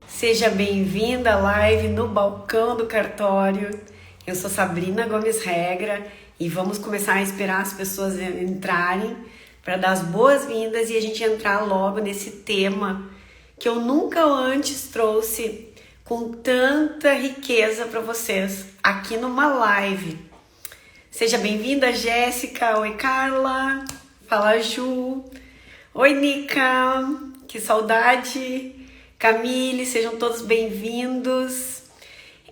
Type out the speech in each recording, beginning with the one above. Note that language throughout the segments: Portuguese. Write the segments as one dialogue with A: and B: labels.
A: Seja bem-vinda à live no Balcão do Cartório. Eu sou Sabrina Gomes Regra e vamos começar a esperar as pessoas entrarem para dar as boas-vindas e a gente entrar logo nesse tema que eu nunca antes trouxe com tanta riqueza para vocês aqui numa live. Seja bem-vinda, Jéssica. Oi, Carla. Fala, Ju. Oi, Nica. Que saudade. Camille, sejam todos bem-vindos.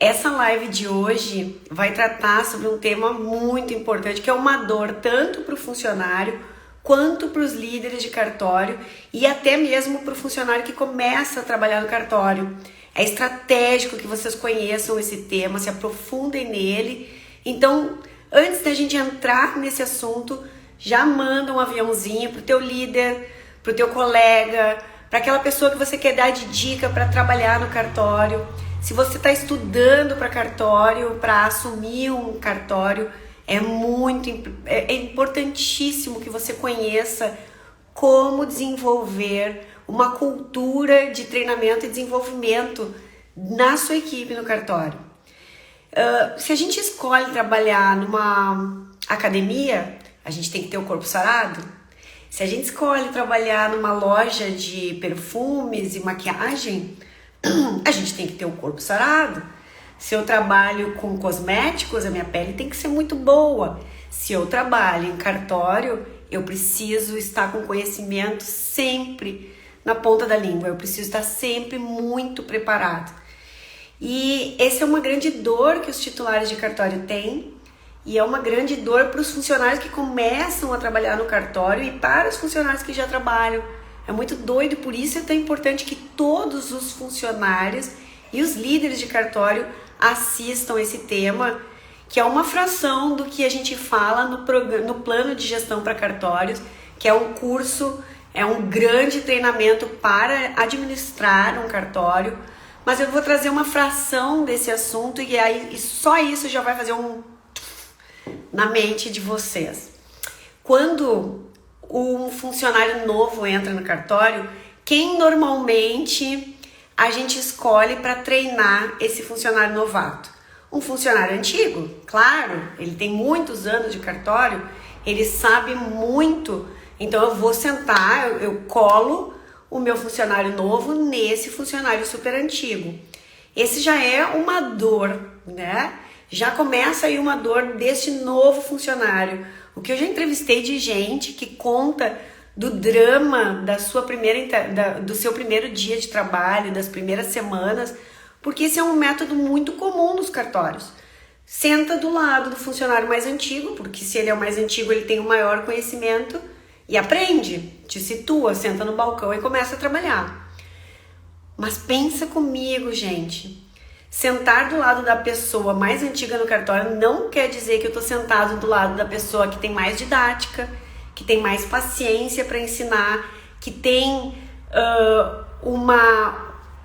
A: Essa live de hoje vai tratar sobre um tema muito importante, que é uma dor tanto para o funcionário quanto para os líderes de cartório e até mesmo para o funcionário que começa a trabalhar no cartório. É estratégico que vocês conheçam esse tema, se aprofundem nele. Então, antes da gente entrar nesse assunto, já manda um aviãozinho para o teu líder, para o teu colega, para aquela pessoa que você quer dar de dica para trabalhar no cartório. Se você está estudando para cartório, para assumir um cartório, é importantíssimo que você conheça como desenvolver uma cultura de treinamento e desenvolvimento na sua equipe no cartório. Se a gente escolhe trabalhar numa academia, a gente tem que ter o corpo sarado. Se a gente escolhe trabalhar numa loja de perfumes e maquiagem, a gente tem que ter o corpo sarado. Se eu trabalho com cosméticos, a minha pele tem que ser muito boa. Se eu trabalho em cartório, eu preciso estar com conhecimento sempre na ponta da língua. Eu preciso estar sempre muito preparado. E essa é uma grande dor que os titulares de cartório têm. E é uma grande dor para os funcionários que começam a trabalhar no cartório e para os funcionários que já trabalham. É muito doido, por isso é tão importante que todos os funcionários e os líderes de cartório assistam esse tema, que é uma fração do que a gente fala no plano de gestão para cartórios, que é um curso, é um grande treinamento para administrar um cartório. Mas eu vou trazer uma fração desse assunto e só isso já vai fazer na mente de vocês. Quando um funcionário novo entra no cartório, quem normalmente a gente escolhe para treinar esse funcionário novato? Um funcionário antigo, claro, ele tem muitos anos de cartório, ele sabe muito, então eu vou sentar, eu colo o meu funcionário novo nesse funcionário super antigo. Esse já é uma dor, né? Já começa aí uma dor deste novo funcionário. O que eu já entrevistei de gente que conta do drama do seu primeiro dia de trabalho, das primeiras semanas, porque esse é um método muito comum nos cartórios. Senta do lado do funcionário mais antigo, porque se ele é o mais antigo, ele tem o maior conhecimento e aprende, te situa, senta no balcão e começa a trabalhar. Mas pensa comigo, gente. Sentar do lado da pessoa mais antiga no cartório não quer dizer que eu estou sentado do lado da pessoa que tem mais didática, que tem mais paciência para ensinar, que tem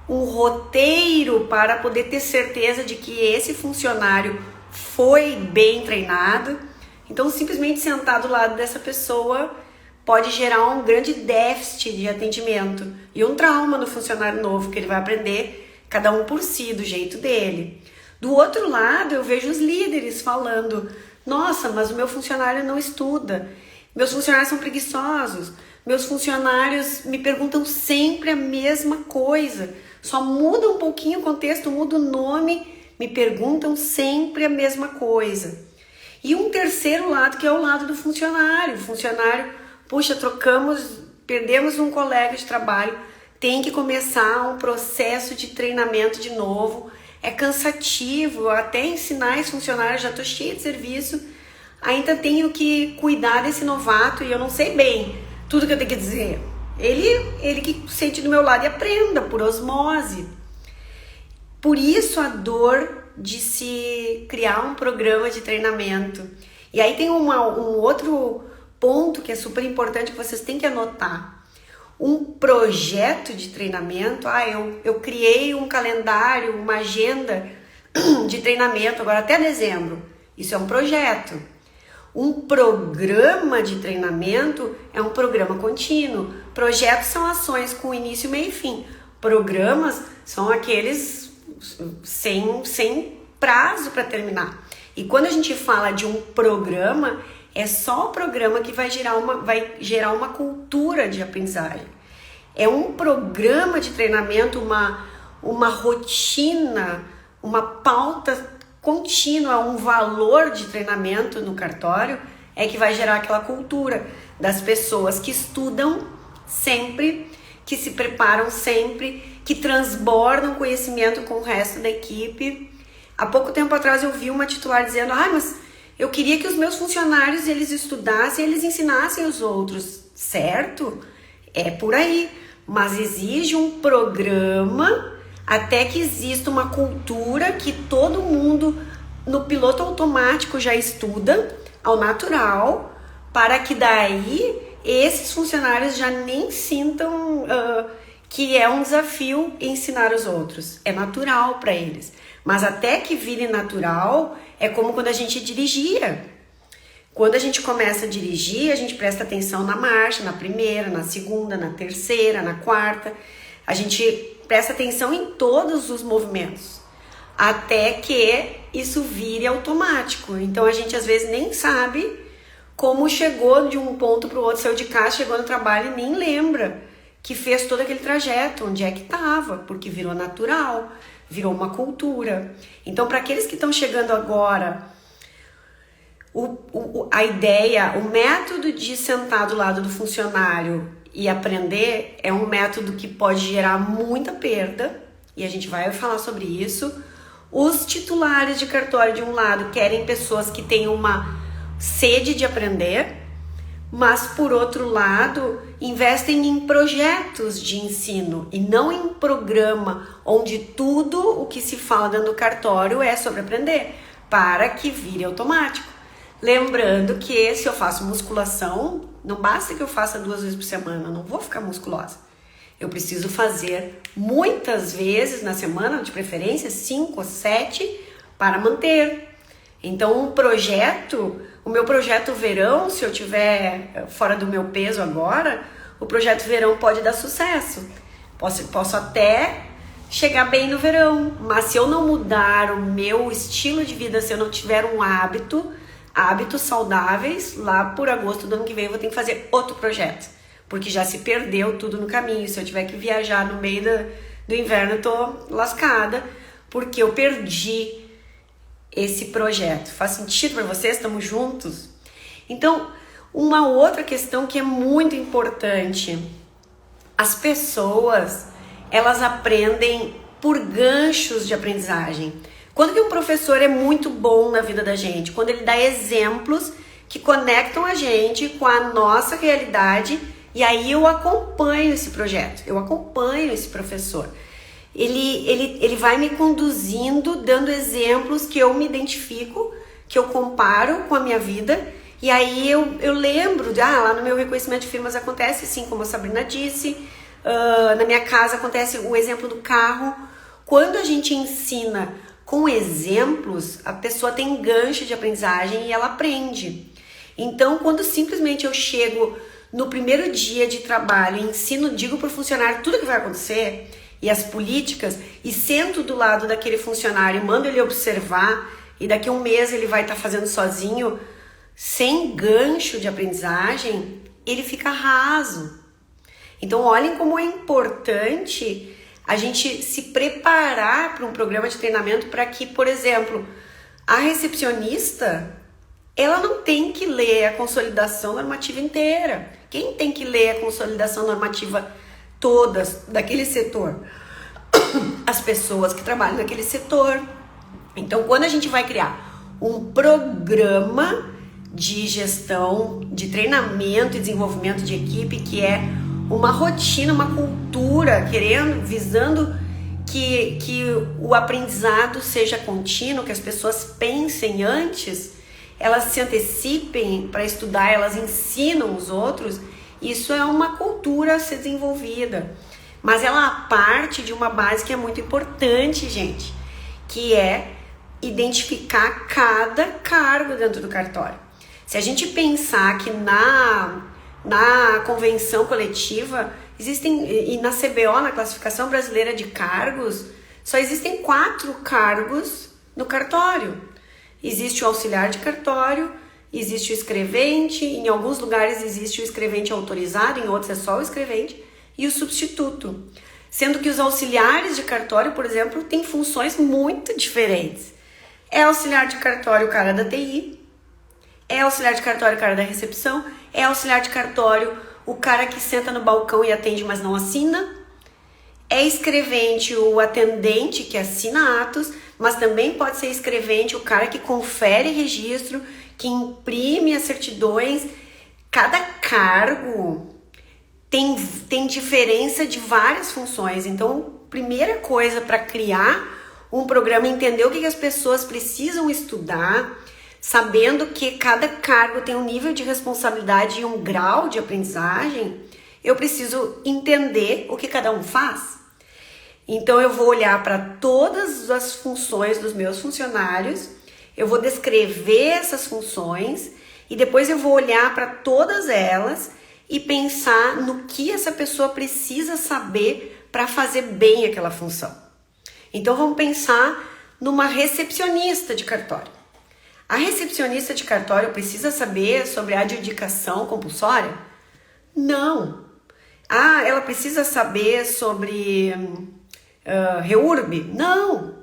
A: um roteiro para poder ter certeza de que esse funcionário foi bem treinado. Então, simplesmente sentar do lado dessa pessoa pode gerar um grande déficit de atendimento e um trauma no funcionário novo que ele vai aprender cada um por si, do jeito dele. Do outro lado, eu vejo os líderes falando: nossa, mas o meu funcionário não estuda, meus funcionários são preguiçosos, meus funcionários me perguntam sempre a mesma coisa, só muda um pouquinho o contexto, muda o nome, me perguntam sempre a mesma coisa. E um terceiro lado, que é o lado do funcionário. O funcionário, puxa, perdemos um colega de trabalho, tem que começar um processo de treinamento de novo, é cansativo, até ensinar esse funcionário, já estou cheia de serviço, ainda tenho que cuidar desse novato e eu não sei bem tudo que eu tenho que dizer. Ele que sente do meu lado e aprenda por osmose. Por isso a dor de se criar um programa de treinamento. E aí tem um outro ponto que é super importante que vocês têm que anotar. Um projeto de treinamento, eu criei um calendário, uma agenda de treinamento agora até dezembro. Isso é um projeto. Um programa de treinamento é um programa contínuo. Projetos são ações com início, meio e fim. Programas são aqueles sem prazo para terminar. E quando a gente fala de um programa, é só o programa que vai gerar uma cultura de aprendizagem. É um programa de treinamento, uma rotina, uma pauta contínua, um valor de treinamento no cartório é que vai gerar aquela cultura das pessoas que estudam sempre, que se preparam sempre, que transbordam conhecimento com o resto da equipe. Há pouco tempo atrás eu vi uma titular dizendo: mas eu queria que os meus funcionários eles estudassem, eles ensinassem os outros. Certo? É por aí. Mas exige um programa até que exista uma cultura que todo mundo no piloto automático já estuda ao natural, para que daí esses funcionários já nem sintam que é um desafio ensinar os outros. É natural para eles. Mas até que vire natural, é como quando a gente dirigia. Quando a gente começa a dirigir, a gente presta atenção na marcha, na primeira, na segunda, na terceira, na quarta. A gente presta atenção em todos os movimentos, até que isso vire automático. Então a gente às vezes nem sabe como chegou de um ponto para o outro, saiu de casa, chegou no trabalho e nem lembra que fez todo aquele trajeto, onde é que estava, porque virou natural, virou uma cultura. Então, para aqueles que estão chegando agora, a ideia, o método de sentar do lado do funcionário e aprender é um método que pode gerar muita perda, e a gente vai falar sobre isso. Os titulares de cartório, de um lado, querem pessoas que tenham uma sede de aprender, mas, por outro lado, investem em projetos de ensino e não em programa onde tudo o que se fala dentro do cartório é sobre aprender, para que vire automático. Lembrando que se eu faço musculação, não basta que eu faça 2 vezes por semana, eu não vou ficar musculosa. Eu preciso fazer muitas vezes na semana, de preferência 5 ou 7, para manter. Então, o meu projeto verão, se eu tiver fora do meu peso agora, o projeto verão pode dar sucesso. Posso até chegar bem no verão, mas se eu não mudar o meu estilo de vida, se eu não tiver um hábitos saudáveis, lá por agosto do ano que vem eu vou ter que fazer outro projeto, porque já se perdeu tudo no caminho. Se eu tiver que viajar no meio do inverno, eu tô lascada, porque eu perdi esse projeto. Faz sentido para vocês? Estamos juntos? Então, uma outra questão que é muito importante: as pessoas, elas aprendem por ganchos de aprendizagem. Quando que um professor é muito bom na vida da gente? Quando ele dá exemplos que conectam a gente com a nossa realidade, e aí eu acompanho esse projeto, eu acompanho esse professor. Ele vai me conduzindo, dando exemplos que eu me identifico, que eu comparo com a minha vida, e aí eu lembro, lá no meu reconhecimento de firmas acontece assim, como a Sabrina disse, na minha casa acontece o exemplo do carro. Quando a gente ensina com exemplos, a pessoa tem gancho de aprendizagem e ela aprende. Então, quando simplesmente eu chego no primeiro dia de trabalho e ensino, digo para o funcionário tudo que vai acontecer e as políticas, e sento do lado daquele funcionário e mando ele observar, e daqui a um mês ele vai estar fazendo sozinho, sem gancho de aprendizagem, ele fica raso. Então, olhem como é importante a gente se preparar para um programa de treinamento, para que, por exemplo, a recepcionista, ela não tem que ler a consolidação normativa inteira. Quem tem que ler a consolidação normativa todas daquele setor? As pessoas que trabalham naquele setor. Então, quando a gente vai criar um programa de gestão, de treinamento e desenvolvimento de equipe, que é uma rotina, uma cultura, visando que o aprendizado seja contínuo, que as pessoas pensem antes, elas se antecipem para estudar, elas ensinam os outros. Isso é uma cultura a ser desenvolvida, mas ela parte de uma base que é muito importante, gente, que é identificar cada cargo dentro do cartório. Se a gente pensar que na convenção coletiva existem, e na CBO, na classificação brasileira de cargos, só existem 4 cargos no cartório. Existe o auxiliar de cartório, existe o escrevente, em alguns lugares existe o escrevente autorizado, em outros é só o escrevente, e o substituto. Sendo que os auxiliares de cartório, por exemplo, têm funções muito diferentes. É auxiliar de cartório o cara da TI, é auxiliar de cartório o cara da recepção, é auxiliar de cartório o cara que senta no balcão e atende, mas não assina, é escrevente o atendente que assina atos, mas também pode ser escrevente o cara que confere registro, que imprime as certidões. Cada cargo tem diferença de várias funções. Então, primeira coisa para criar um programa, entender o que as pessoas precisam estudar, sabendo que cada cargo tem um nível de responsabilidade e um grau de aprendizagem, eu preciso entender o que cada um faz. Então, eu vou olhar para todas as funções dos meus funcionários, eu vou descrever essas funções e depois eu vou olhar para todas elas e pensar no que essa pessoa precisa saber para fazer bem aquela função. Então, vamos pensar numa recepcionista de cartório. A recepcionista de cartório precisa saber sobre a adjudicação compulsória? Não. Ah, ela precisa saber sobre REURB? Não.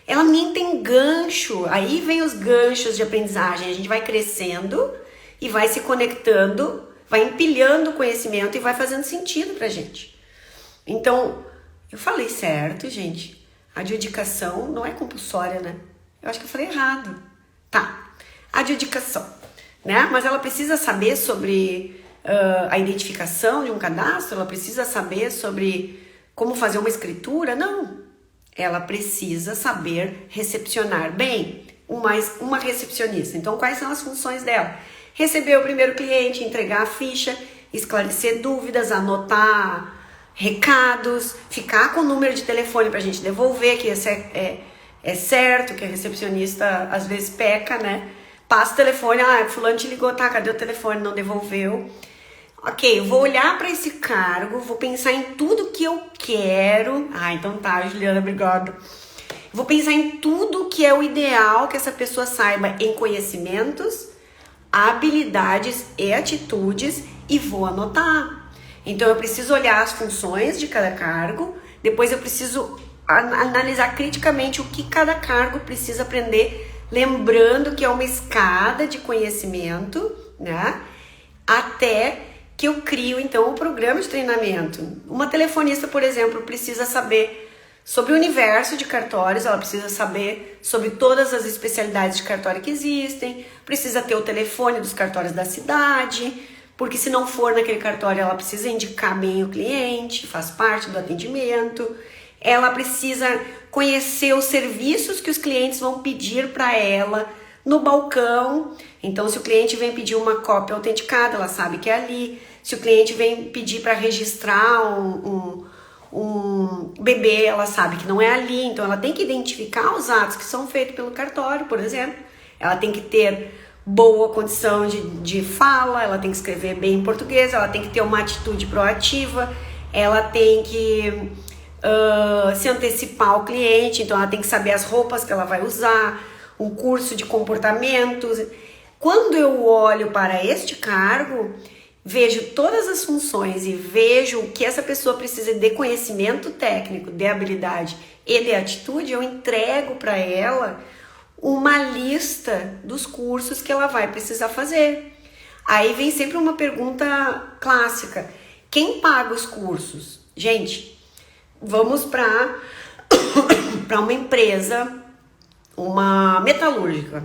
A: Ela nem tem gancho. Aí vem os ganchos de aprendizagem. A gente vai crescendo e vai se conectando, vai empilhando o conhecimento e vai fazendo sentido pra gente. Então, eu falei certo, gente. A adjudicação não é compulsória, né? Eu acho que eu falei errado. Tá, adjudicação, né? Mas ela precisa saber sobre a identificação de um cadastro? Ela precisa saber sobre como fazer uma escritura? Não. Ela precisa saber recepcionar bem, uma recepcionista. Então, quais são as funções dela? Receber o primeiro cliente, entregar a ficha, esclarecer dúvidas, anotar recados, ficar com o número de telefone pra gente devolver, que esse é certo, que a recepcionista às vezes peca, né? Passa o telefone, fulano te ligou, tá, cadê o telefone? Não devolveu. Ok, eu vou olhar para esse cargo, vou pensar em tudo que eu quero. Então tá, Juliana, obrigado. Vou pensar em tudo que é o ideal que essa pessoa saiba em conhecimentos, habilidades e atitudes e vou anotar. Então eu preciso olhar as funções de cada cargo, depois eu preciso analisar criticamente o que cada cargo precisa aprender, lembrando que é uma escada de conhecimento, né? Até que eu crio, então, um programa de treinamento. Uma telefonista, por exemplo, precisa saber sobre o universo de cartórios, ela precisa saber sobre todas as especialidades de cartório que existem, precisa ter o telefone dos cartórios da cidade, porque se não for naquele cartório, ela precisa indicar bem o cliente, faz parte do atendimento. Ela precisa conhecer os serviços que os clientes vão pedir para ela no balcão. Então, se o cliente vem pedir uma cópia autenticada, ela sabe que é ali. Se o cliente vem pedir para registrar um bebê, ela sabe que não é ali. Então, ela tem que identificar os atos que são feitos pelo cartório, por exemplo. Ela tem que ter boa condição de fala, ela tem que escrever bem em português, ela tem que ter uma atitude proativa, ela tem que se antecipar ao cliente, então ela tem que saber as roupas que ela vai usar, um curso de comportamentos. Quando eu olho para este cargo, vejo todas as funções e vejo o que essa pessoa precisa de conhecimento técnico, de habilidade e de atitude, eu entrego para ela uma lista dos cursos que ela vai precisar fazer. Aí vem sempre uma pergunta clássica: quem paga os cursos? Gente, vamos para uma empresa, uma metalúrgica.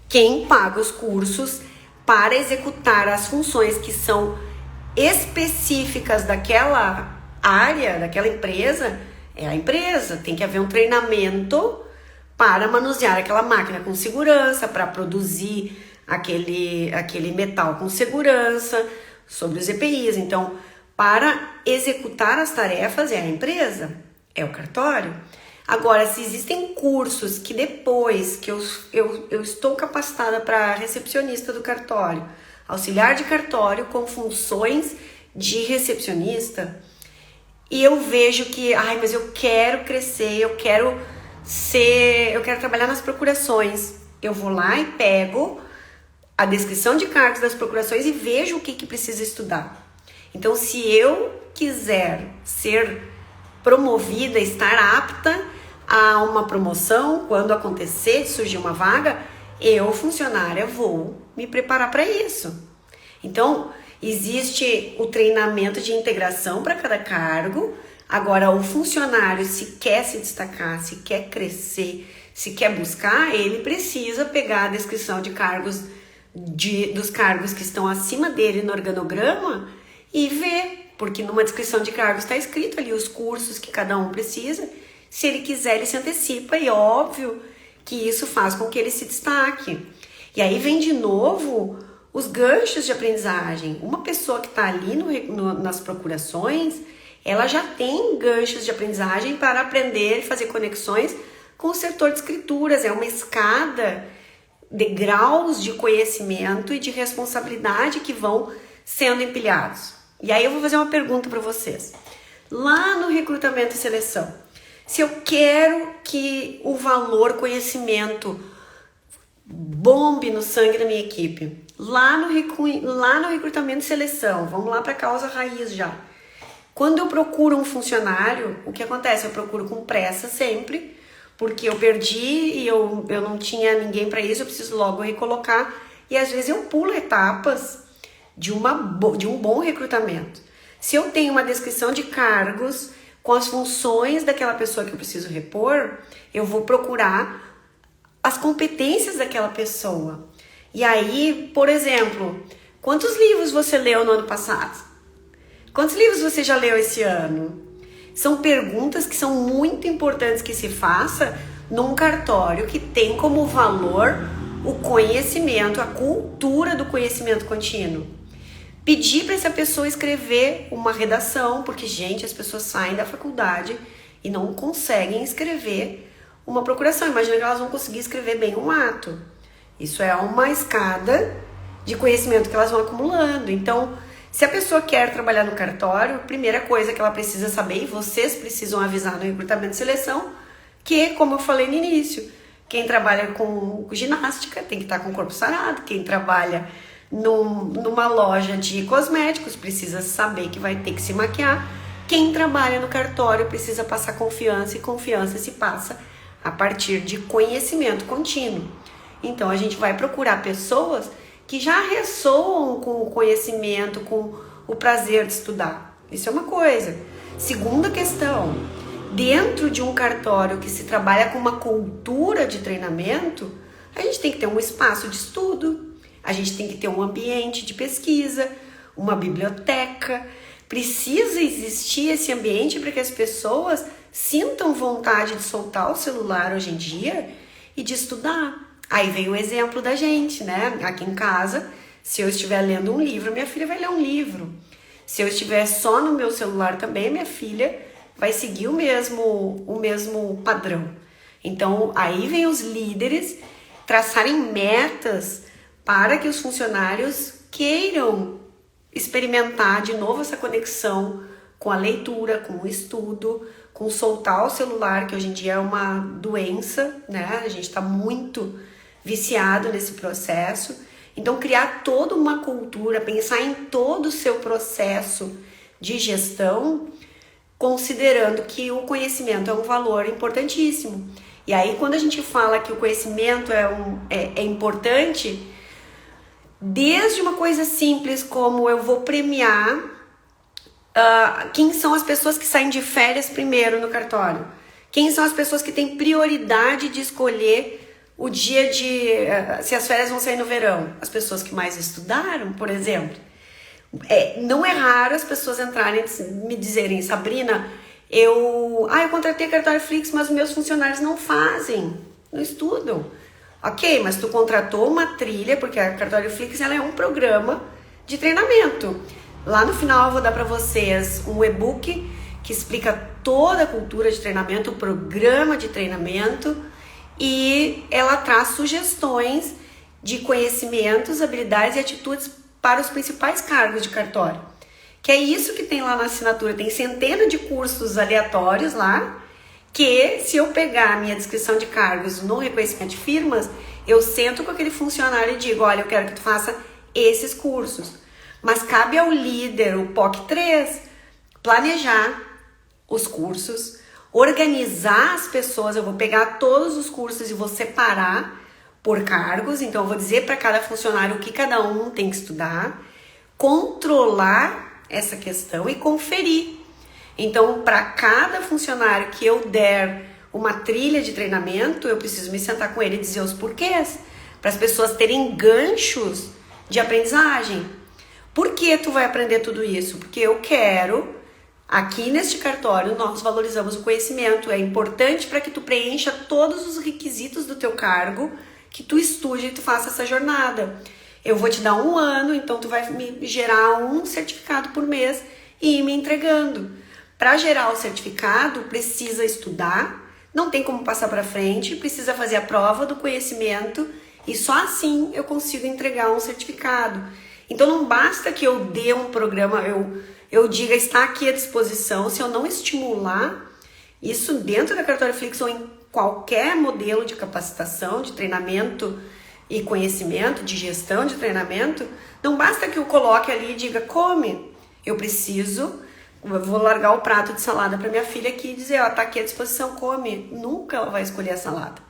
A: Quem paga os cursos para executar as funções que são específicas daquela área, daquela empresa, é a empresa. Tem que haver um treinamento para manusear aquela máquina com segurança, para produzir aquele metal com segurança, sobre os EPIs. Então, para executar as tarefas é a empresa, é o cartório. Agora, se existem cursos que depois que eu estou capacitada para recepcionista do cartório, auxiliar de cartório com funções de recepcionista, e eu vejo que, mas eu quero crescer, eu quero trabalhar nas procurações, eu vou lá e pego a descrição de cargos das procurações e vejo o que precisa estudar. Então, se eu quiser ser promovida, estar apta a uma promoção, quando acontecer, surgir uma vaga, eu, funcionária, vou me preparar para isso. Então, existe o treinamento de integração para cada cargo. Agora, o funcionário, se quer se destacar, se quer crescer, se quer buscar, ele precisa pegar a descrição de cargos, dos cargos que estão acima dele no organograma e ver, porque numa descrição de cargos está escrito ali os cursos que cada um precisa. Se ele quiser, ele se antecipa e óbvio que isso faz com que ele se destaque. E aí vem de novo os ganchos de aprendizagem. Uma pessoa que está ali nas procurações, ela já tem ganchos de aprendizagem para aprender e fazer conexões com o setor de escrituras. É uma escada de graus de conhecimento e de responsabilidade que vão sendo empilhados. E aí eu vou fazer uma pergunta para vocês. Lá no recrutamento e seleção, se eu quero que o valor conhecimento bombe no sangue da minha equipe, lá no recrutamento e seleção, vamos lá para a causa raiz já. Quando eu procuro um funcionário, o que acontece? Eu procuro com pressa sempre, porque eu perdi e eu não tinha ninguém para isso, eu preciso logo recolocar. E às vezes eu pulo etapas de um bom recrutamento. Se eu tenho uma descrição de cargos com as funções daquela pessoa que eu preciso repor, eu vou procurar as competências daquela pessoa. E aí, por exemplo, quantos livros você leu no ano passado? Quantos livros você já leu esse ano? São perguntas que são muito importantes que se faça num cartório que tem como valor o conhecimento, a cultura do conhecimento contínuo. Pedir para essa pessoa escrever uma redação, porque, gente, as pessoas saem da faculdade e não conseguem escrever uma procuração. Imagina que elas vão conseguir escrever bem um ato. Isso é uma escada de conhecimento que elas vão acumulando. Então, se a pessoa quer trabalhar no cartório, primeira coisa que ela precisa saber, e vocês precisam avisar no recrutamento e seleção, que, como eu falei no início, quem trabalha com ginástica tem que estar com o corpo sarado, quem trabalha numa loja de cosméticos precisa saber que vai ter que se maquiar, quem trabalha no cartório precisa passar confiança, e confiança se passa a partir de conhecimento contínuo. Então a gente vai procurar pessoas que já ressoam com o conhecimento, com o prazer de estudar. Isso é uma coisa. Segunda questão, dentro de um cartório que se trabalha com uma cultura de treinamento, a gente tem que ter um espaço de estudo, a gente tem que ter um ambiente de pesquisa, uma biblioteca. Precisa existir esse ambiente para que as pessoas sintam vontade de soltar o celular hoje em dia e de estudar. Aí vem o exemplo da gente, né? Aqui em casa, se eu estiver lendo um livro, minha filha vai ler um livro. Se eu estiver só no meu celular também, minha filha vai seguir o mesmo padrão. Então, aí vem os líderes traçarem metas para que os funcionários queiram experimentar de novo essa conexão com a leitura, com o estudo, com soltar o celular, que hoje em dia é uma doença, né? A gente está muito viciado nesse processo. Então, criar toda uma cultura, pensar em todo o seu processo de gestão, considerando que o conhecimento é um valor importantíssimo. E aí, quando a gente fala que o conhecimento é importante, desde uma coisa simples como eu vou premiar quem são as pessoas que saem de férias primeiro no cartório, quem são as pessoas que têm prioridade de escolher o dia se as férias vão sair no verão, as pessoas que mais estudaram, por exemplo. Não é raro as pessoas entrarem e me dizerem: Sabrina, eu contratei Cartório Flix, mas os meus funcionários não estudam. Ok, mas tu contratou uma trilha, porque a Cartório Flix ela é um programa de treinamento. Lá no final eu vou dar para vocês um e-book que explica toda a cultura de treinamento, o programa de treinamento, e ela traz sugestões de conhecimentos, habilidades e atitudes para os principais cargos de cartório. Que é isso que tem lá na assinatura, tem centenas de cursos aleatórios lá, que se eu pegar a minha descrição de cargos no reconhecimento de firmas, eu sento com aquele funcionário e digo, olha, eu quero que tu faça esses cursos. Mas cabe ao líder, o POC 3, planejar os cursos, organizar as pessoas. Eu vou pegar todos os cursos e vou separar por cargos. Então eu vou dizer para cada funcionário o que cada um tem que estudar, controlar essa questão e conferir. Então, para cada funcionário que eu der uma trilha de treinamento, eu preciso me sentar com ele e dizer os porquês, para as pessoas terem ganchos de aprendizagem. Por que tu vai aprender tudo isso? Porque eu quero, aqui neste cartório, nós valorizamos o conhecimento. É importante para que tu preencha todos os requisitos do teu cargo, que tu estude e tu faça essa jornada. Eu vou te dar 1 ano, então tu vai me gerar um certificado por mês e ir me entregando. Para gerar o certificado, precisa estudar, não tem como passar para frente, precisa fazer a prova do conhecimento e só assim eu consigo entregar um certificado. Então não basta que eu dê um programa, eu diga está aqui à disposição, se eu não estimular isso dentro da Cartório Flix ou em qualquer modelo de capacitação, de treinamento e conhecimento, de gestão de treinamento, não basta que eu coloque ali e diga come, eu vou largar o prato de salada para minha filha aqui e dizer, ó, tá aqui à disposição, come. Nunca ela vai escolher a salada.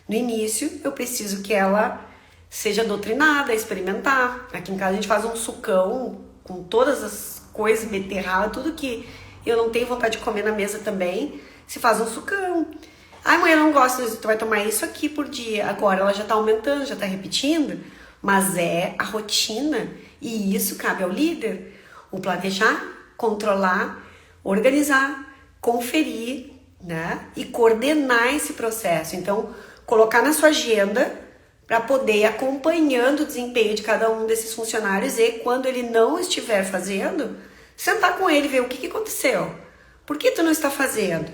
A: No início, eu preciso que ela seja doutrinada, experimentar. Aqui em casa a gente faz um sucão com todas as coisas, beterraba, tudo que eu não tenho vontade de comer na mesa também, se faz um sucão. Ai, mãe, eu não gosto, tu vai tomar isso aqui por dia. Agora ela já tá aumentando, já tá repetindo, mas é a rotina e isso cabe ao líder, o planejar, controlar, organizar, conferir, né? E coordenar esse processo. Então, colocar na sua agenda para poder ir acompanhando o desempenho de cada um desses funcionários e quando ele não estiver fazendo, sentar com ele e ver o que aconteceu. Por que tu não está fazendo?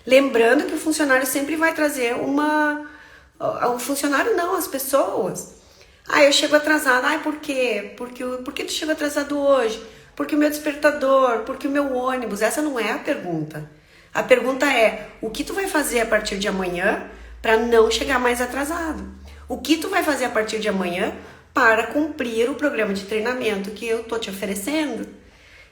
A: Lembrando que o funcionário sempre vai trazer o funcionário não, as pessoas. Ah, eu chego atrasado. Ah, por quê? Por que tu chegou atrasado hoje? Porque o meu despertador, porque o meu ônibus. Essa não é a pergunta. A pergunta é, o que tu vai fazer a partir de amanhã para não chegar mais atrasado? O que tu vai fazer a partir de amanhã para cumprir o programa de treinamento que eu tô te oferecendo?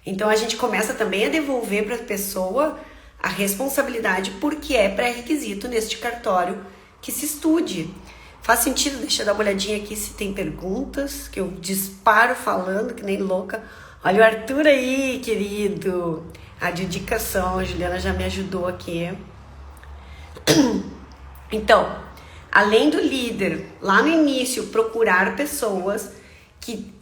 A: Então a gente começa também a devolver para a pessoa a responsabilidade, porque é pré-requisito neste cartório que se estude. Faz sentido? Deixa eu dar uma olhadinha aqui se tem perguntas, que eu disparo falando que nem louca. Olha o Arthur aí, querido. A dedicação, a Juliana já me ajudou aqui. Então, além do líder, lá no início, procurar pessoas que,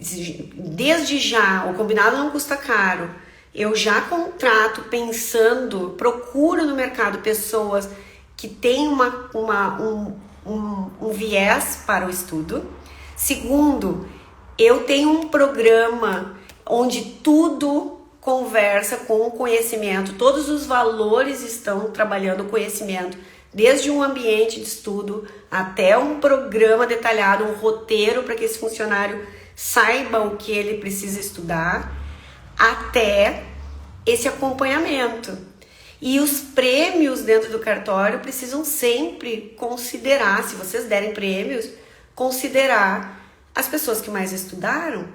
A: desde já, o combinado não custa caro, eu já contrato pensando, procuro no mercado pessoas que têm um viés para o estudo. Segundo, eu tenho um programa onde tudo conversa com o conhecimento, todos os valores estão trabalhando o conhecimento, desde um ambiente de estudo até um programa detalhado, um roteiro para que esse funcionário saiba o que ele precisa estudar, até esse acompanhamento. E os prêmios dentro do cartório precisam sempre considerar, se vocês derem prêmios, considerar as pessoas que mais estudaram,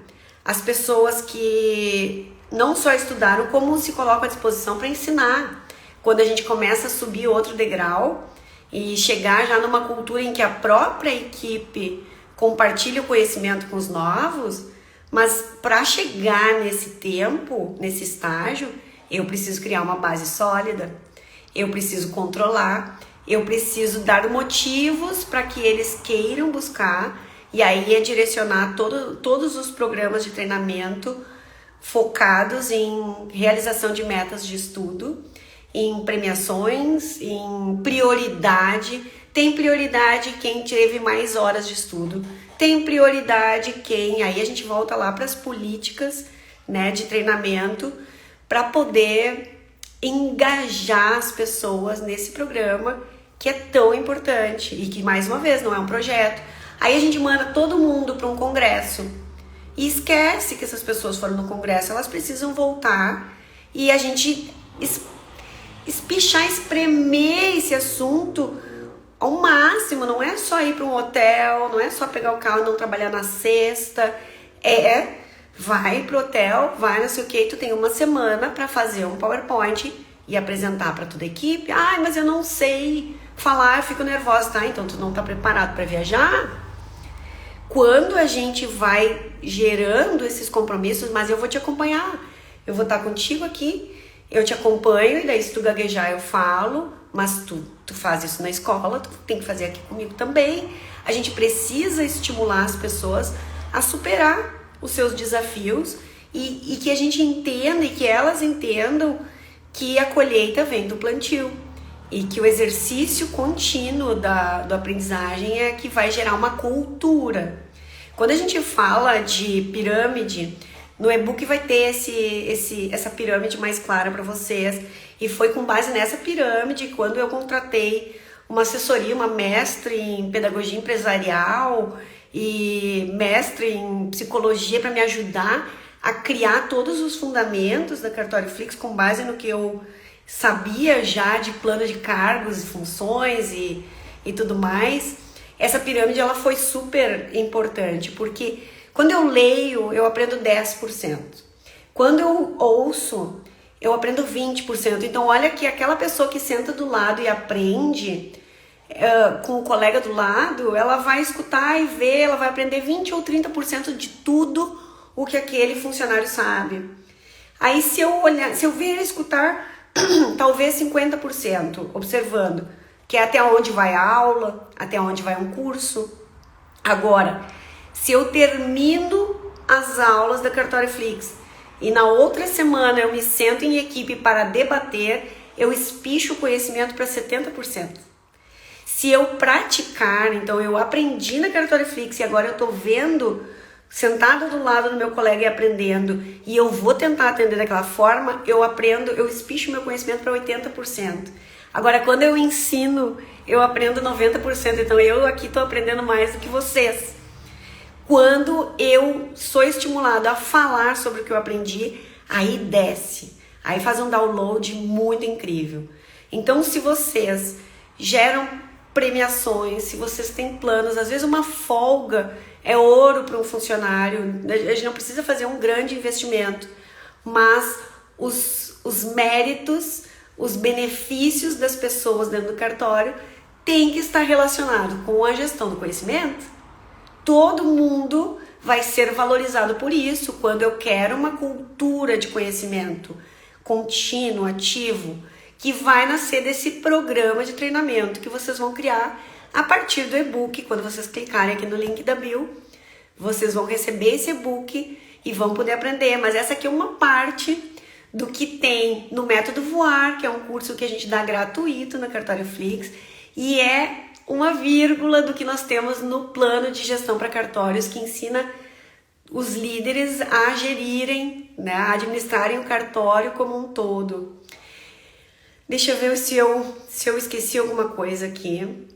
A: as pessoas que não só estudaram, como se colocam à disposição para ensinar. Quando a gente começa a subir outro degrau e chegar já numa cultura em que a própria equipe compartilha o conhecimento com os novos, mas para chegar nesse tempo, nesse estágio, eu preciso criar uma base sólida, eu preciso controlar, eu preciso dar motivos para que eles queiram buscar, e aí é direcionar todos os programas de treinamento focados em realização de metas de estudo, em premiações, em prioridade. Tem prioridade quem teve mais horas de estudo, tem prioridade quem... Aí a gente volta lá para as políticas, né, de treinamento, para poder engajar as pessoas nesse programa que é tão importante e que, mais uma vez, não é um projeto. Aí a gente manda todo mundo para um congresso e esquece que essas pessoas foram no congresso, elas precisam voltar e a gente espichar, espremer esse assunto ao máximo. Não é só ir para um hotel, não é só pegar o carro e não trabalhar na sexta, vai pro hotel, vai não sei o que, tu tem uma semana para fazer um PowerPoint e apresentar para toda a equipe. Ai, mas eu não sei falar, eu fico nervosa, tá? Então tu não tá preparado para viajar? Quando a gente vai gerando esses compromissos, mas eu vou te acompanhar, eu vou estar contigo aqui, eu te acompanho, e daí se tu gaguejar eu falo, mas tu faz isso na escola, tu tem que fazer aqui comigo também. A gente precisa estimular as pessoas a superar os seus desafios e que a gente entenda e que elas entendam que a colheita vem do plantio e que o exercício contínuo da aprendizagem é que vai gerar uma cultura. Quando a gente fala de pirâmide, no e-book vai ter essa pirâmide mais clara para vocês, e foi com base nessa pirâmide quando eu contratei uma assessoria, uma mestre em pedagogia empresarial e mestre em psicologia para me ajudar a criar todos os fundamentos da Cartório-Flix com base no que eu sabia já de plano de cargos e funções e tudo mais. Essa pirâmide ela foi super importante, porque quando eu leio, eu aprendo 10%. Quando eu ouço, eu aprendo 20%. Então olha que aquela pessoa que senta do lado e aprende com o colega do lado, ela vai escutar e ver, ela vai aprender 20 ou 30% de tudo o que aquele funcionário sabe. Aí se eu ver e escutar, talvez 50%, observando, que é até onde vai a aula, até onde vai um curso. Agora, se eu termino as aulas da Cartório-Flix e na outra semana eu me sento em equipe para debater, eu espicho o conhecimento para 70%. Se eu praticar, então eu aprendi na Cartório-Flix e agora eu estou vendo, sentada do lado do meu colega e aprendendo, e eu vou tentar atender daquela forma, eu aprendo, eu espicho meu conhecimento para 80%. Agora, quando eu ensino, eu aprendo 90%, então eu aqui estou aprendendo mais do que vocês. Quando eu sou estimulado a falar sobre o que eu aprendi, aí desce, aí faz um download muito incrível. Então, se vocês geram premiações, se vocês têm planos, às vezes uma folga é ouro para um funcionário, a gente não precisa fazer um grande investimento, mas os méritos, os benefícios das pessoas dentro do cartório têm que estar relacionados com a gestão do conhecimento. Todo mundo vai ser valorizado por isso quando eu quero uma cultura de conhecimento contínuo, ativo, que vai nascer desse programa de treinamento que vocês vão criar a partir do e-book. Quando vocês clicarem aqui no link da bio, vocês vão receber esse e-book e vão poder aprender. Mas essa aqui é uma parte do que tem no Método Voar, que é um curso que a gente dá gratuito na Cartório-Flix, e é uma vírgula do que nós temos no plano de gestão para cartórios, que ensina os líderes a gerirem, né, a administrarem o cartório como um todo. Deixa eu ver se eu esqueci alguma coisa aqui.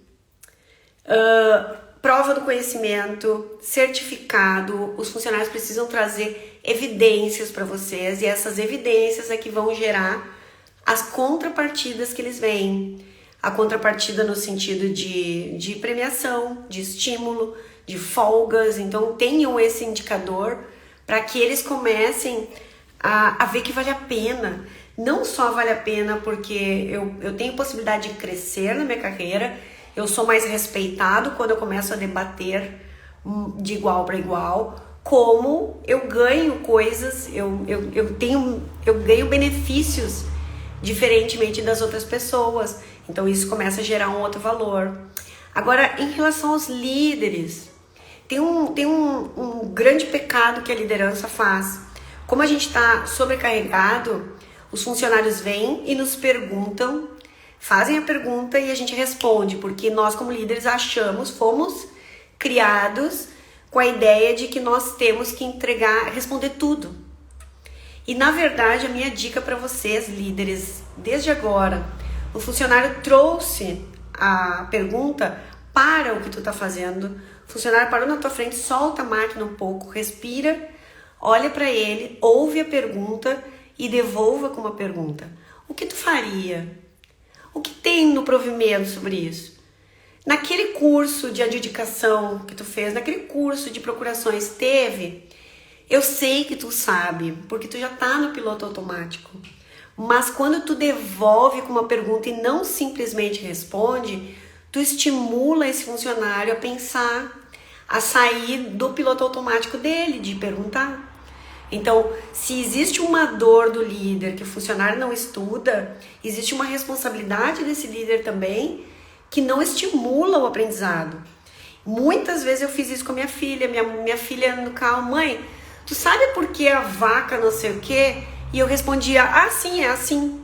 A: Prova do conhecimento, certificado, os funcionários precisam trazer evidências para vocês, e essas evidências é que vão gerar as contrapartidas que eles veem. A contrapartida no sentido de premiação, de estímulo, de folgas. Então tenham esse indicador para que eles comecem a ver que vale a pena. Não só vale a pena porque eu tenho possibilidade de crescer na minha carreira, eu sou mais respeitado quando eu começo a debater de igual para igual, como eu ganho coisas, eu ganho benefícios diferentemente das outras pessoas. Então isso começa a gerar um outro valor. Agora, em relação aos líderes, tem um grande pecado que a liderança faz. Como a gente está sobrecarregado, os funcionários vêm e nos perguntam, fazem a pergunta e a gente responde, porque nós como líderes fomos criados com a ideia de que nós temos que responder tudo. E na verdade a minha dica para vocês, líderes, desde agora, o funcionário trouxe a pergunta, para o que tu tá fazendo, o funcionário parou na tua frente, solta a máquina um pouco, respira, olha para ele, ouve a pergunta e devolva com uma pergunta. O que tu faria? O que tem no provimento sobre isso? Naquele curso de adjudicação que tu fez, naquele curso de procurações teve, eu sei que tu sabe, porque tu já tá no piloto automático. Mas quando tu devolve com uma pergunta e não simplesmente responde, tu estimula esse funcionário a pensar, a sair do piloto automático dele, de perguntar. Então, se existe uma dor do líder que o funcionário não estuda, existe uma responsabilidade desse líder também que não estimula o aprendizado. Muitas vezes eu fiz isso com a minha filha. Minha filha no carro: mãe, tu sabe por que a vaca não sei o quê? E eu respondia: ah, sim, é assim.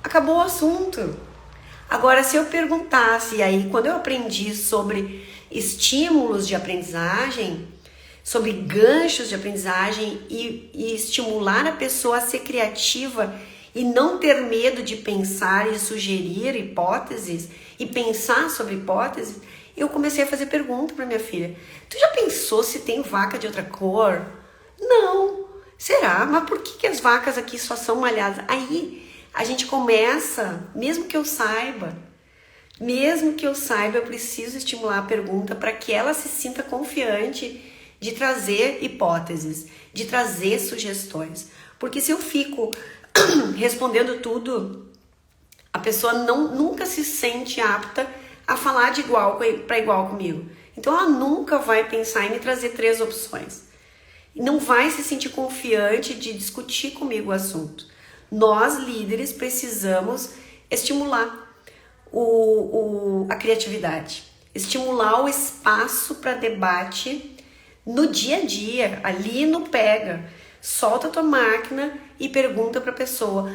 A: Acabou o assunto. Agora, se eu perguntasse, e aí quando eu aprendi sobre estímulos de aprendizagem, sobre ganchos de aprendizagem e estimular a pessoa a ser criativa e não ter medo de pensar e sugerir hipóteses e pensar sobre hipóteses, eu comecei a fazer pergunta para minha filha. Tu já pensou se tem vaca de outra cor? Não. Será? Mas por que as vacas aqui só são malhadas? Aí a gente começa, mesmo que eu saiba, eu preciso estimular a pergunta para que ela se sinta confiante de trazer hipóteses, de trazer sugestões. Porque se eu fico respondendo tudo, a pessoa nunca se sente apta a falar de igual para igual comigo. Então ela nunca vai pensar em me trazer 3 opções. E não vai se sentir confiante de discutir comigo o assunto. Nós, líderes, precisamos estimular a criatividade, estimular o espaço para debate no dia a dia, ali no pega. Solta a tua máquina e pergunta para a pessoa: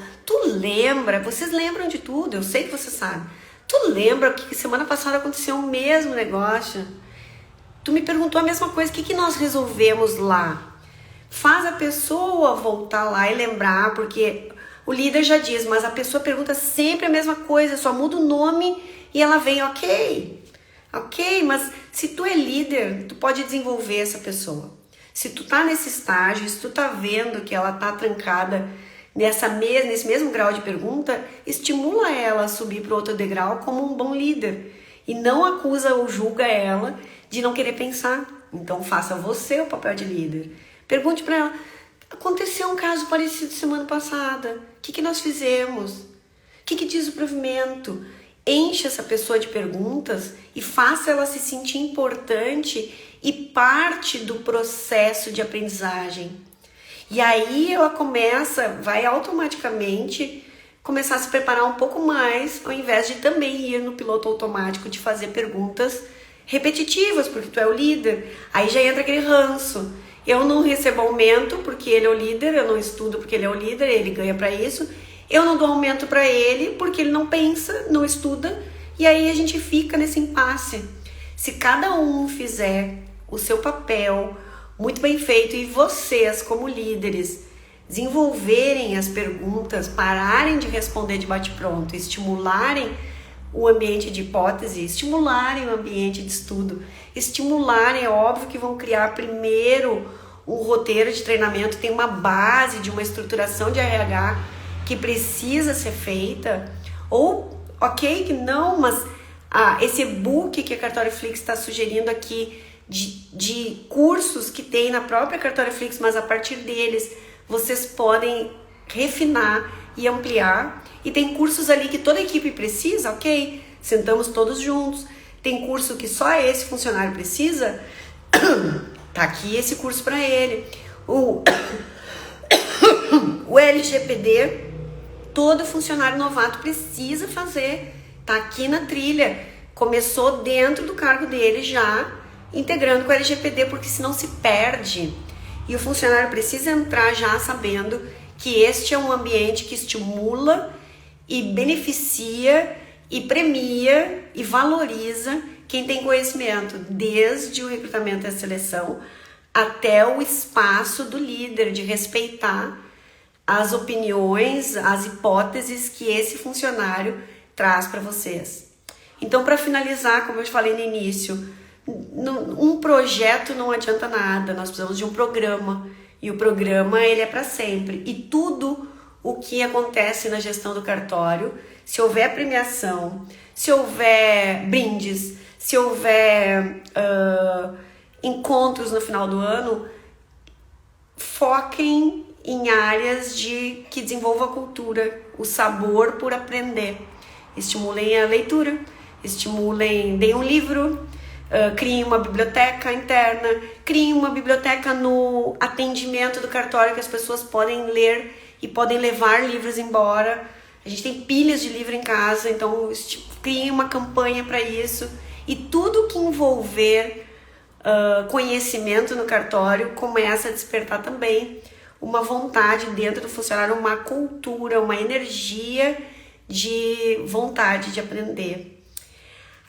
A: vocês lembram de tudo, eu sei que você sabe. Tu lembra que semana passada aconteceu o mesmo negócio? Tu me perguntou a mesma coisa, o que nós resolvemos lá? Faz a pessoa voltar lá e lembrar, porque o líder já diz, mas a pessoa pergunta sempre a mesma coisa, só muda o nome e ela vem, ok, mas se tu é líder, tu pode desenvolver essa pessoa. Se tu tá nesse estágio, se tu tá vendo que ela tá trancada nesse mesmo grau de pergunta, estimula ela a subir para outro degrau como um bom líder. E não acusa ou julga ela de não querer pensar. Então faça você o papel de líder. Pergunte para ela: aconteceu um caso parecido semana passada. O que nós fizemos? O que diz o provimento? Enche essa pessoa de perguntas e faça ela se sentir importante e parte do processo de aprendizagem. E aí ela vai automaticamente começar a se preparar um pouco mais, ao invés de também ir no piloto automático de fazer perguntas repetitivas, porque tu é o líder. Aí já entra aquele ranço. Eu não recebo aumento porque ele é o líder, eu não estudo porque ele é o líder, ele ganha para isso. Eu não dou aumento para ele porque ele não pensa, não estuda, e aí a gente fica nesse impasse. Se cada um fizer o seu papel muito bem feito e vocês, como líderes, desenvolverem as perguntas, pararem de responder de bate-pronto, estimularem o ambiente de hipótese, estimularem o ambiente de estudo, estimularem, é óbvio que vão criar primeiro um roteiro de treinamento, tem uma base de uma estruturação de RH que precisa ser feita, ou ok que não, mas esse e-book que a Cartório-Flix está sugerindo aqui de cursos que tem na própria Cartório-Flix, mas a partir deles vocês podem refinar e ampliar. E tem cursos ali que toda a equipe precisa, ok? Sentamos todos juntos. Tem curso que só esse funcionário precisa, tá aqui esse curso para ele. O LGPD, todo funcionário novato precisa fazer, tá aqui na trilha. Começou dentro do cargo dele já, integrando com o LGPD, porque senão se perde. E o funcionário precisa entrar já sabendo que este é um ambiente que estimula e beneficia e premia e valoriza quem tem conhecimento, desde o recrutamento e a seleção até o espaço do líder, de respeitar as opiniões, as hipóteses que esse funcionário traz para vocês. Então, para finalizar, como eu te falei no início, um projeto não adianta nada, nós precisamos de um programa, e o programa ele é para sempre. E tudo o que acontece na gestão do cartório, se houver premiação, se houver brindes, se houver encontros no final do ano, foquem em áreas que desenvolvam a cultura, o sabor por aprender. Estimulem a leitura, deem um livro, criem uma biblioteca interna, criem uma biblioteca no atendimento do cartório que as pessoas podem ler e podem levar livros embora. A gente tem pilhas de livro em casa, então criem uma campanha para isso. E tudo que envolver conhecimento no cartório começa a despertar também uma vontade dentro do funcionário, uma cultura, uma energia de vontade de aprender.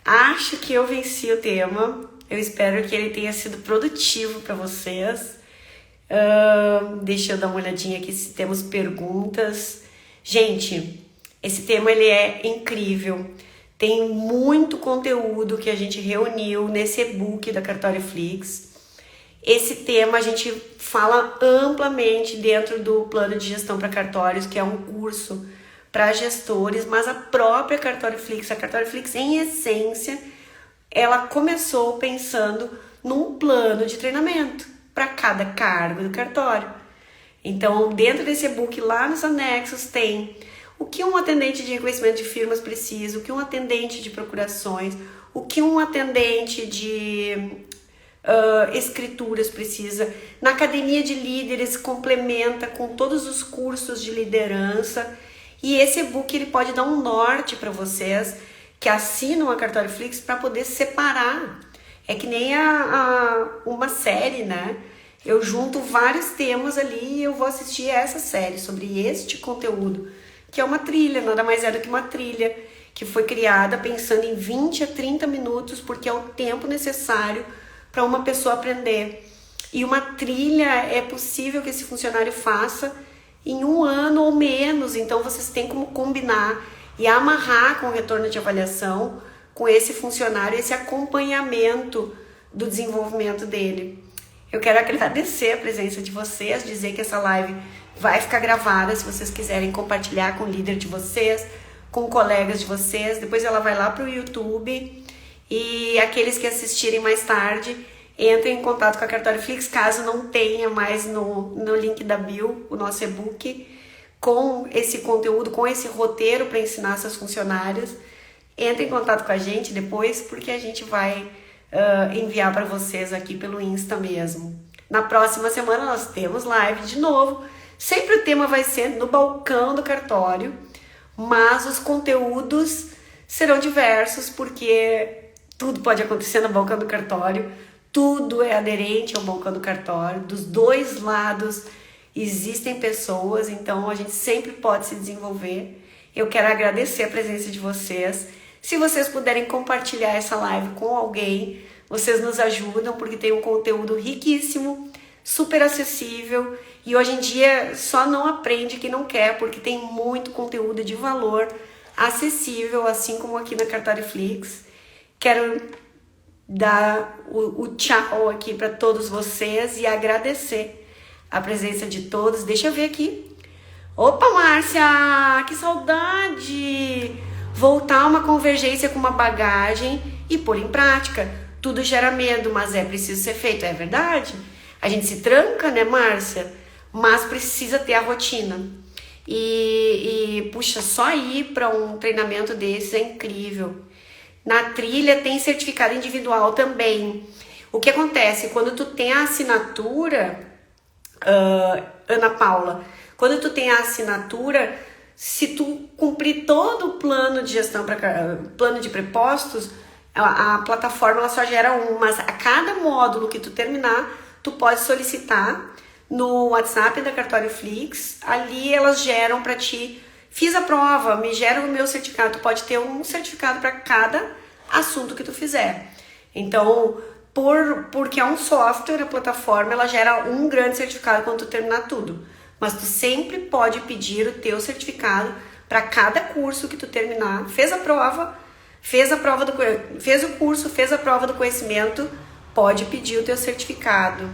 A: Acho que eu venci o tema. Eu espero que ele tenha sido produtivo para vocês. Deixa eu dar uma olhadinha aqui se temos perguntas. Gente, esse tema ele é incrível. Tem muito conteúdo que a gente reuniu nesse e-book da Cartórioflix. Esse tema a gente fala amplamente dentro do plano de gestão para cartórios, que é um curso para gestores, mas a própria Cartórioflix, a Cartórioflix em essência, ela começou pensando num plano de treinamento para cada cargo do cartório. Então, dentro desse e-book, lá nos anexos, tem o que um atendente de reconhecimento de firmas precisa, o que um atendente de procurações, o que um atendente de escrituras precisa. Na academia de líderes complementa com todos os cursos de liderança. E esse e-book ele pode dar um norte para vocês que assinam a Cartórioflix para poder separar. É que nem uma série, né? Eu junto vários temas ali e eu vou assistir essa série sobre este conteúdo, que é uma trilha, nada mais é do que uma trilha que foi criada pensando em 20 a 30 minutos, porque é o tempo necessário para uma pessoa aprender. E uma trilha é possível que esse funcionário faça em 1 ano ou menos, então vocês têm como combinar e amarrar com o retorno de avaliação com esse funcionário, esse acompanhamento do desenvolvimento dele. Eu quero agradecer a presença de vocês, dizer que essa live vai ficar gravada, se vocês quiserem compartilhar com o líder de vocês, com colegas de vocês, depois ela vai lá para o YouTube, e aqueles que assistirem mais tarde, entrem em contato com a Cartórioflix, caso não tenha mais no link da bio o nosso e-book, com esse conteúdo, com esse roteiro para ensinar seus funcionários. Entre em contato com a gente depois, porque a gente vai enviar para vocês aqui pelo Insta mesmo. Na próxima semana nós temos live de novo. Sempre o tema vai ser no balcão do cartório, mas os conteúdos serão diversos, porque tudo pode acontecer no balcão do cartório, tudo é aderente ao balcão do cartório, dos dois lados existem pessoas, então a gente sempre pode se desenvolver. Eu quero agradecer a presença de vocês. Se vocês puderem compartilhar essa live com alguém, vocês nos ajudam, porque tem um conteúdo riquíssimo, super acessível, e hoje em dia só não aprende quem não quer, porque tem muito conteúdo de valor acessível, assim como aqui na Cartórioflix. Quero dar o tchau aqui para todos vocês e agradecer a presença de todos. Deixa eu ver aqui. Opa, Márcia, que saudade! Voltar a uma convergência com uma bagagem e pôr em prática. Tudo gera medo, mas é preciso ser feito, é verdade? A gente se tranca, né, Márcia? Mas precisa ter a rotina. Puxa, só ir para um treinamento desses é incrível. Na trilha tem certificado individual também. O que acontece? Quando tu tem a assinatura, Ana Paula, quando tu tem a assinatura, se tu cumprir todo o plano de gestão, plano de prepostos, a plataforma ela só gera um, mas a cada módulo que tu terminar, tu pode solicitar no WhatsApp da Cartórioflix, ali elas geram para ti. Fiz a prova, me gera o meu certificado. Tu pode ter um certificado para cada assunto que tu fizer. Então, porque é um software, a plataforma ela gera um grande certificado quando tu terminar tudo. mas tu sempre pode pedir o teu certificado para cada curso que tu terminar. Fez o curso, fez a prova do conhecimento, pode pedir o teu certificado.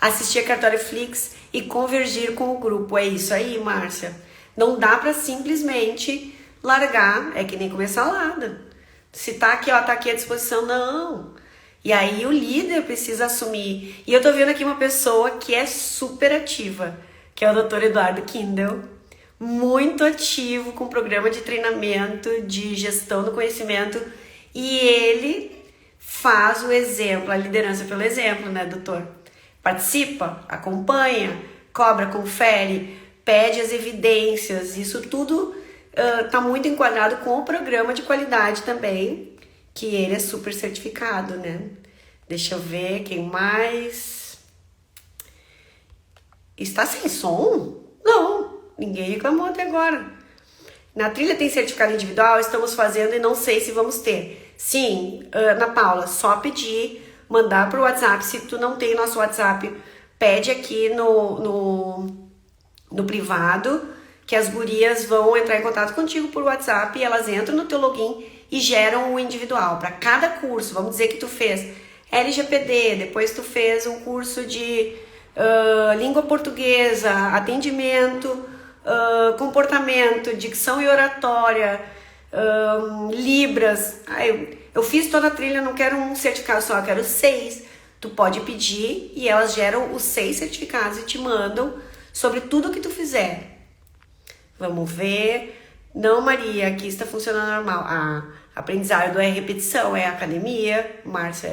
A: Assistir a Cartório Flix e convergir com o grupo. É isso aí, Márcia. Não dá para simplesmente largar, é que nem comer salada. Se tá aqui, ó, tá aqui à disposição, não. E aí o líder precisa assumir. E eu tô vendo aqui uma pessoa que é super ativa, que é o Dr. Eduardo Kindle, muito ativo com o programa de treinamento de gestão do conhecimento, e ele faz o exemplo, a liderança pelo exemplo, né, doutor? Participa, acompanha, cobra, confere, pede as evidências, isso tudo tá muito enquadrado com o programa de qualidade também, que ele é super certificado, né? Deixa eu ver quem mais. Está sem som? Não, ninguém reclamou até agora. Na trilha tem certificado individual, estamos fazendo e não sei se vamos ter. Sim, Ana Paula, só pedir, mandar pro WhatsApp. Se tu não tem nosso WhatsApp, pede aqui no privado, que as gurias vão entrar em contato contigo por WhatsApp e elas entram no teu login e geram um individual para cada curso. Vamos dizer que tu fez LGPD, depois tu fez um curso de língua portuguesa, atendimento, comportamento, dicção e oratória, Libras. Eu fiz toda a trilha, não quero um certificado só, eu quero 6. Tu pode pedir e elas geram os 6 certificados e te mandam sobre tudo que tu fizer. Vamos ver. Não, Maria, aqui está funcionando normal. Aprendizado é repetição, é academia. Márcia,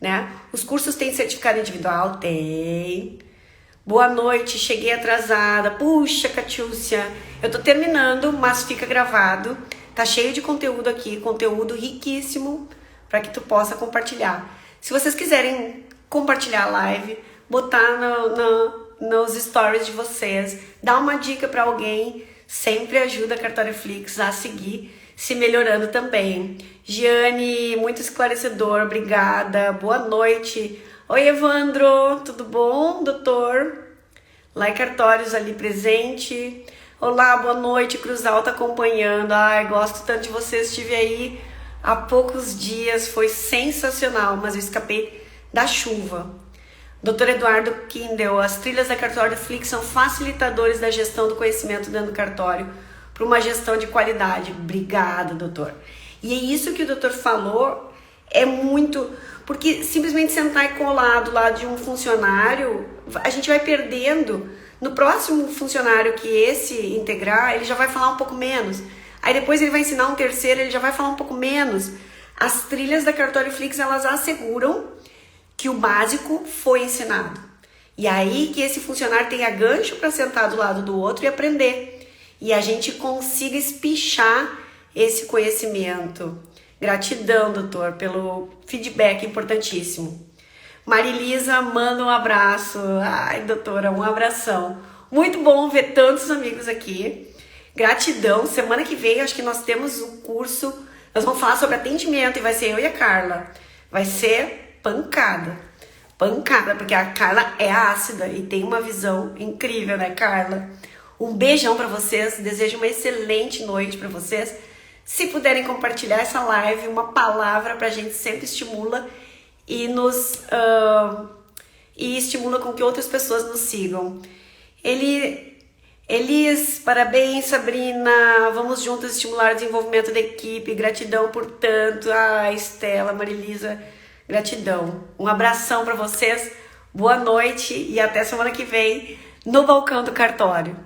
A: né? Os cursos têm certificado individual? Tem. Boa noite, cheguei atrasada. Puxa, Catiúcia, eu tô terminando, mas fica gravado. Tá cheio de conteúdo aqui, conteúdo riquíssimo para que tu possa compartilhar. Se vocês quiserem compartilhar a live, botar nos stories de vocês, dar uma dica para alguém, sempre ajuda a Cartório Flix a seguir se melhorando também. Giane, muito esclarecedor, obrigada. Boa noite. Oi, Evandro, tudo bom, doutor? Lá em Cartórios ali presente. Olá, boa noite, Cruz Alta acompanhando. Ai, gosto tanto de vocês, estive aí há poucos dias, foi sensacional, mas eu escapei da chuva. Dr. Eduardo Kindle, as trilhas da Cartório Flix são facilitadores da gestão do conhecimento dentro do cartório para uma gestão de qualidade. Obrigada, doutor. E é isso que o doutor falou, é muito... Porque simplesmente sentar e colar do lado de um funcionário, a gente vai perdendo. No próximo funcionário que esse integrar, ele já vai falar um pouco menos. Aí depois ele vai ensinar um terceiro, ele já vai falar um pouco menos. As trilhas da Cartório Flix, elas asseguram que o básico foi ensinado. E aí que esse funcionário tenha gancho para sentar do lado do outro e aprender. E a gente consiga espichar esse conhecimento. Gratidão, doutor, pelo feedback importantíssimo. Marilisa, manda um abraço. Ai, doutora, um abração. Muito bom ver tantos amigos aqui. Gratidão. Semana que vem, acho que nós temos um curso. Nós vamos falar sobre atendimento e vai ser eu e a Carla. Vai ser pancada, porque a Carla é ácida e tem uma visão incrível, né, Carla? Um beijão pra vocês, desejo uma excelente noite pra vocês. Se puderem compartilhar essa live, uma palavra pra gente sempre estimula e estimula com que outras pessoas nos sigam. Elis, parabéns, Sabrina, vamos juntas estimular o desenvolvimento da equipe, gratidão por tanto. Estela, Marilisa, gratidão. Um abração para vocês, boa noite e até semana que vem no Balcão do Cartório.